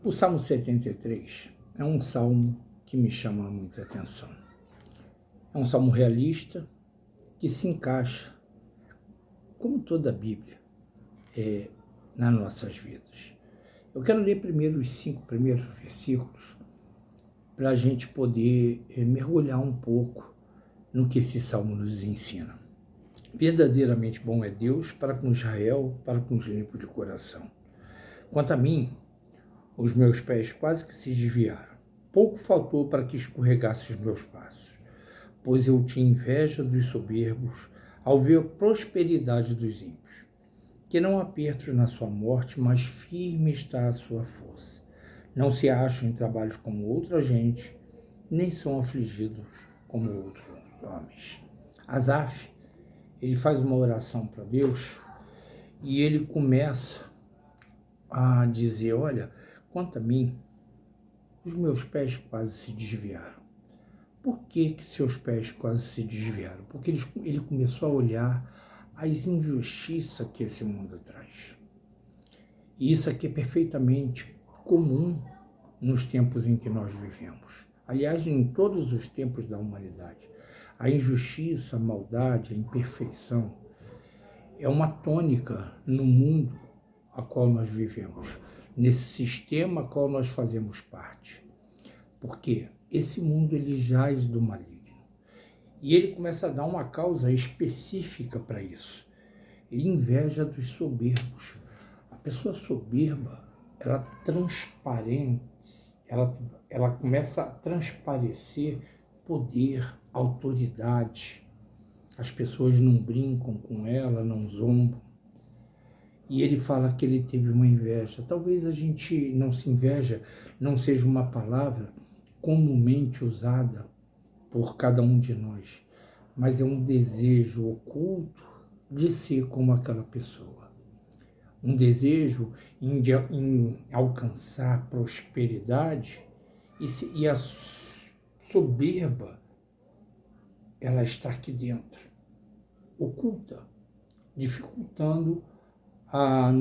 O Salmo 73 é um salmo que me chama muita atenção. É um salmo realista que se encaixa, como toda a Bíblia, nas nossas vidas. Eu quero ler primeiro os 5 primeiros versículos para a gente poder mergulhar um pouco no que esse salmo nos ensina. Verdadeiramente bom é Deus para com Israel, para com os limpos de coração. Quanto a mim, os meus pés quase que se desviaram. Pouco faltou para que escorregasse os meus passos, pois eu tinha inveja dos soberbos ao ver a prosperidade dos ímpios, que não há apertos na sua morte, mas firme está a sua força. Não se acham em trabalhos como outra gente, nem são afligidos como outros homens. Asaf, ele faz uma oração para Deus e ele começa a dizer, olha, quanto a mim, os meus pés quase se desviaram. Por que seus pés quase se desviaram? Porque ele começou a olhar as injustiças que esse mundo traz. E isso aqui é perfeitamente comum nos tempos em que nós vivemos. Aliás, em todos os tempos da humanidade. A injustiça, a maldade, a imperfeição é uma tônica no mundo a qual nós vivemos, nesse sistema a qual nós fazemos parte. Porque esse mundo ele jaz do maligno. E ele começa a dar uma causa específica para isso. E inveja dos soberbos. A pessoa soberba, ela transparente, ela começa a transparecer poder, autoridade. As pessoas não brincam com ela, não zombam. E ele fala que ele teve uma inveja. Talvez a gente não se inveja, não seja uma palavra comumente usada por cada um de nós, mas é um desejo oculto de ser como aquela pessoa. Um desejo em alcançar prosperidade e a soberba, ela está aqui dentro, oculta, dificultando a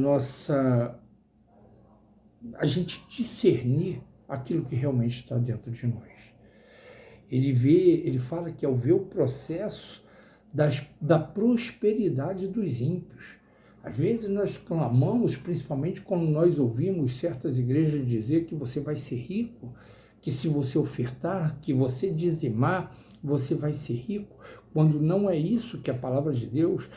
gente discernir aquilo que realmente está dentro de nós. Ele fala que ao ver o processo da prosperidade dos ímpios, às vezes nós clamamos, principalmente quando nós ouvimos certas igrejas dizer que você vai ser rico, que se você ofertar, que você dizimar, você vai ser rico, quando não é isso que a palavra de Deus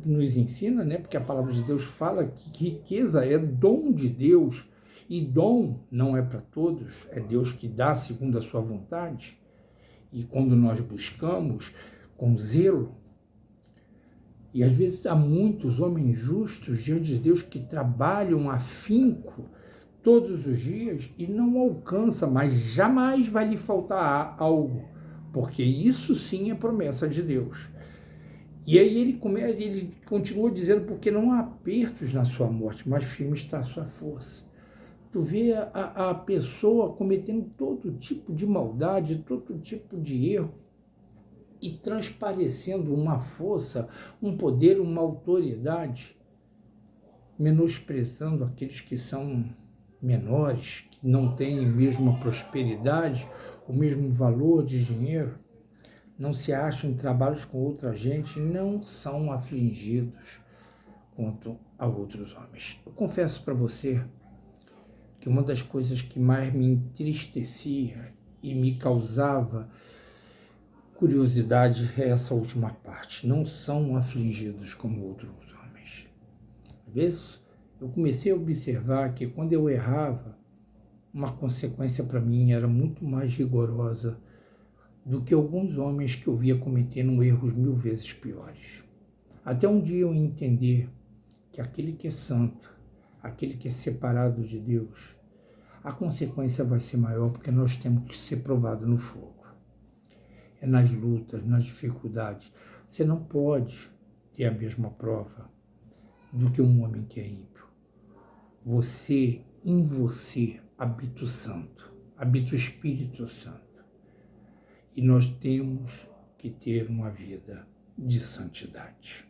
nos ensina, né? Porque a palavra de Deus fala que riqueza é dom de Deus, e dom não é para todos, é Deus que dá segundo a sua vontade. E quando nós buscamos com zelo, e às vezes há muitos homens justos diante de Deus que trabalham afinco todos os dias e não alcança, mas jamais vai lhe faltar algo, porque isso sim é promessa de Deus. E aí ele continua dizendo, porque não há apertos na sua morte, mas firme está a sua força. Tu vê a pessoa cometendo todo tipo de maldade, todo tipo de erro, e transparecendo uma força, um poder, uma autoridade, menosprezando aqueles que são menores, que não têm a mesma prosperidade, o mesmo valor de dinheiro, não se acham em trabalhos com outra gente, não são afligidos quanto a outros homens. Eu confesso para você que uma das coisas que mais me entristecia e me causava curiosidade é essa última parte. Não são afligidos como outros homens. Às vezes, eu comecei a observar que quando eu errava, uma consequência para mim era muito mais rigorosa do que alguns homens que eu via cometendo erros 1000 vezes piores. Até um dia eu entender que aquele que é santo, aquele que é separado de Deus, a consequência vai ser maior porque nós temos que ser provados no fogo. É nas lutas, nas dificuldades. Você não pode ter a mesma prova do que um homem que é ímpio. Em você, habita o Santo, habita o Espírito Santo. E nós temos que ter uma vida de santidade.